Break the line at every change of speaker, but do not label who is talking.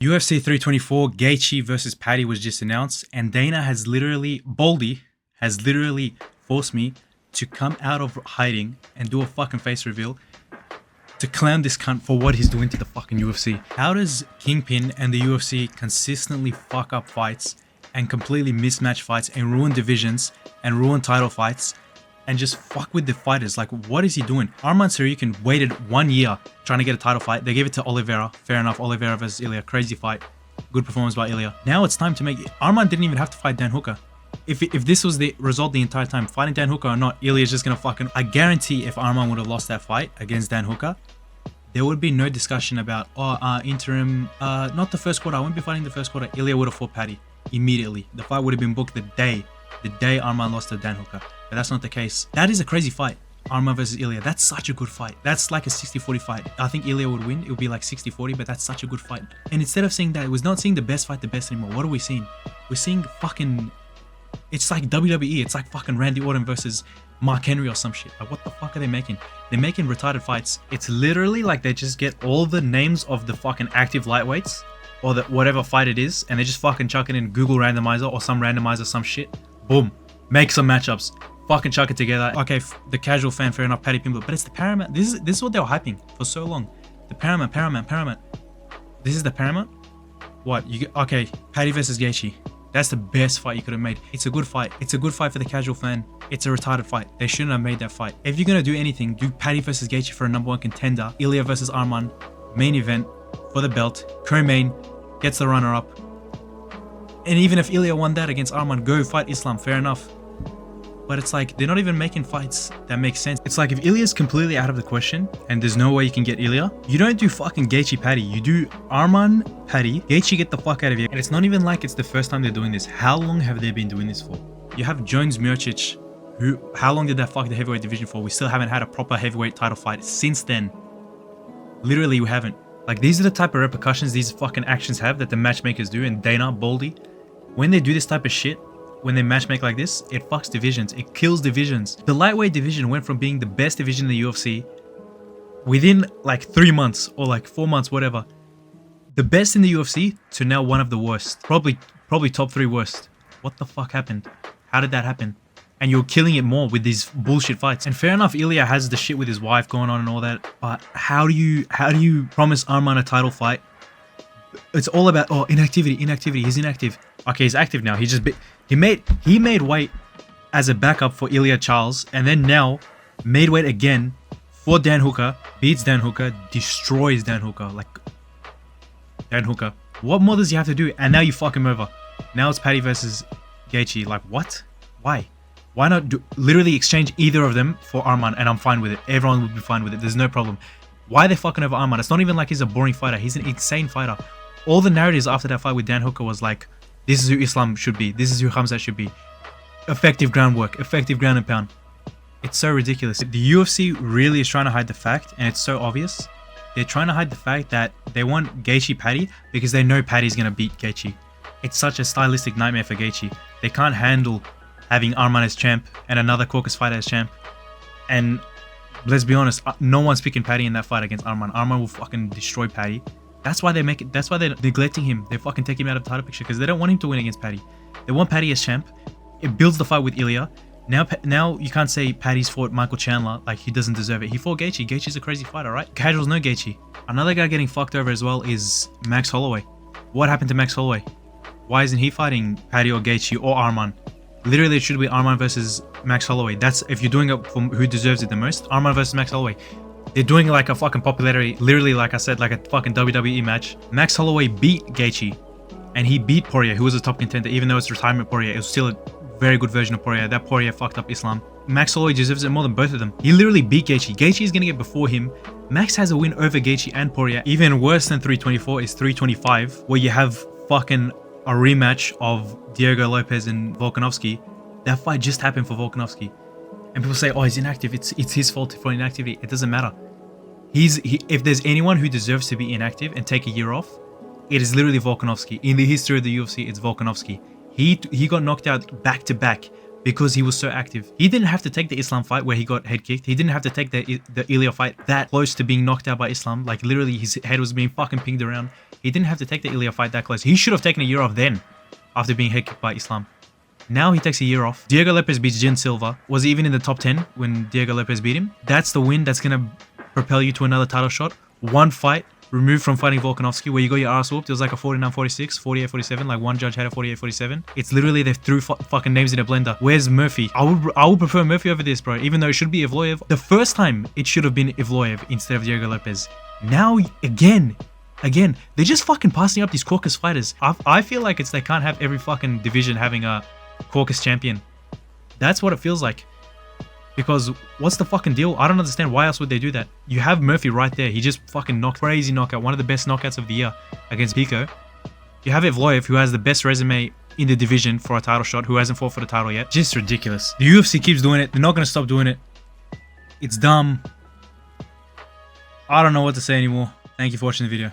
UFC 324 Gaethje versus Paddy was just announced, and Dana has literally, Baldy has literally forced me to come out of hiding and do a fucking face reveal to clown this cunt for what he's doing to the fucking UFC. How does Kingpin and the UFC consistently fuck up fights and completely mismatch fights and ruin divisions and ruin title fights and just fuck with the fighters? Like, what is he doing? Arman Tsarukyan waited 1 year trying to get a title fight. They gave it to Oliveira. Fair enough. Oliveira versus Ilya. Crazy fight. Good performance by Ilya. Now it's time to make it. Arman didn't even have to fight Dan Hooker. If this was the result the entire time, fighting Dan Hooker or not, Ilya's just gonna fucking... I guarantee if Arman would have lost that fight against Dan Hooker, there would be no discussion about, interim, not the first quarter. I wouldn't be fighting the first quarter. Ilya would have fought Paddy immediately. The fight would have been booked the day Arman lost to Dan Hooker. But that's not the case. That is a crazy fight. Arman versus Ilya. That's such a good fight. That's like a 60-40 fight. I think Ilya would win. It would be like 60-40, but that's such a good fight. And instead of seeing that, it was not seeing the best fight the best anymore. What are we seeing? We're seeing fucking... It's like WWE. It's like fucking Randy Orton versus Mark Henry or some shit. Like, what the fuck are they making? They're making retarded fights. It's literally like they just get all the names of the fucking active lightweights or the whatever fight it is, and they just fucking chuck it in Google randomizer or some randomizer, some shit. Boom. Make some matchups. Fucking chuck it together. Okay, the casual fan, fair enough, Paddy Pimblett. But it's the Paramount. This is what they were hyping for so long. The Paramount. This is the Paramount? What? Okay, Paddy versus Gaethje. That's the best fight you could have made. It's a good fight. It's a good fight for the casual fan. It's a retarded fight. They shouldn't have made that fight. If you're gonna do anything, do Paddy versus Gaethje for a #1 contender. Ilya versus Arman. Main event for the belt. Co-main. Gets the runner-up. And even if Ilya won that against Arman, go fight Islam. Fair enough. But it's like, they're not even making fights that make sense. It's like, if Ilya's completely out of the question and there's no way you can get Ilya, you don't do fucking Gaethje Paddy. You do Arman Paddy. Gaethje, get the fuck out of here. And it's not even like it's the first time they're doing this. How long have they been doing this for? You have Jones Miocic, who, how long did that fuck the heavyweight division for? We still haven't had a proper heavyweight title fight since then. Literally, we haven't. Like, these are the type of repercussions these fucking actions have that the matchmakers do. And Dana, Baldy, when they do this type of shit, when they matchmake like this, it fucks divisions. It kills divisions. The lightweight division went from being the best division in the UFC within like 3 months or like 4 months, whatever. The best in the UFC to now one of the worst. Probably top 3 worst. What the fuck happened? How did that happen? And you're killing it more with these bullshit fights. And fair enough, Ilya has the shit with his wife going on and all that. But how do you promise Arman a title fight? It's all about, inactivity. He's inactive. Okay, he's active now. He made weight as a backup for Ilya Charles, and then now made weight again for Dan Hooker, beats Dan Hooker, destroys Dan Hooker. Like, Dan Hooker. What more does he have to do? And now you fuck him over. Now it's Paddy versus Gaethje. Like, what? Why? Why not literally exchange either of them for Arman, and I'm fine with it. Everyone would be fine with it. There's no problem. Why are they fucking over Arman? It's not even like he's a boring fighter. He's an insane fighter. All the narratives after that fight with Dan Hooker was like, this is who Islam should be. This is who Khamzat should be. Effective groundwork. Effective ground and pound. It's so ridiculous. The UFC really is trying to hide the fact, and it's so obvious. They're trying to hide the fact that they want Gaethje Paddy because they know Paddy's going to beat Gaethje. It's such a stylistic nightmare for Gaethje. They can't handle having Arman as champ and another Caucus fighter as champ. And let's be honest, no one's picking Paddy in that fight against Arman. Arman will fucking destroy Paddy. That's why they're neglecting him. They fucking take him out of the title picture because they don't want him to win against Paddy. They want Paddy as champ. It builds the fight with Ilya. Now you can't say Paddy's fought Michael Chandler like he doesn't deserve it. He fought Gaethje. Gaethje's a crazy fighter, right? Casuals know Gaethje. Another guy getting fucked over as well is Max Holloway. What happened to Max Holloway? Why isn't he fighting Paddy or Gaethje or Arman? Literally, it should be Arman versus Max Holloway. That's, if you're doing it from who deserves it the most, Arman versus Max Holloway. They're doing like a fucking popularity, literally, like I said, like a fucking WWE match. Max Holloway beat Gaethje, and he beat Poirier, who was a top contender. Even though it's retirement Poirier, it was still a very good version of Poirier. That Poirier fucked up Islam. Max Holloway deserves it more than both of them. He literally beat Gaethje. Gaethje is gonna get before him. Max has a win over Gaethje and Poirier. Even worse than 324 is 325, where you have fucking a rematch of Diego Lopez and Volkanovski. That fight just happened for Volkanovski. And people say, he's inactive. It's his fault for inactivity. It doesn't matter. If there's anyone who deserves to be inactive and take a year off, it is literally Volkanovski. In the history of the UFC, it's Volkanovski. He got knocked out back to back because he was so active. He didn't have to take the Islam fight where he got head kicked. He didn't have to take the Ilya fight that close to being knocked out by Islam. Like literally his head was being fucking pinged around. He didn't have to take the Ilya fight that close. He should have taken a year off then after being head kicked by Islam. Now he takes a year off. Diego Lopez beats Jin Silva. Was even in the top 10 when Diego Lopez beat him. That's the win that's going to propel you to another title shot. One fight removed from fighting Volkanovski where you got your ass whooped. It was like a 49-46, 48-47. Like one judge had a 48-47. It's literally they threw fucking names in a blender. Where's Murphy? I would prefer Murphy over this, bro. Even though it should be Evloev. The first time it should have been Evloev instead of Diego Lopez. Now again, they're just fucking passing up these Caucus fighters. I feel like they can't have every fucking division having a Caucus champion. That's what it feels like. Because what's the fucking deal? I don't understand. Why else would they do that? You have Murphy right there. He just fucking knocked. Crazy knockout. One of the best knockouts of the year against Pico. You have Evloev, who has the best resume in the division for a title shot, who hasn't fought for the title yet. Just ridiculous. The UFC keeps doing it. They're not going to stop doing it. It's dumb. I don't know what to say anymore. Thank you for watching the video.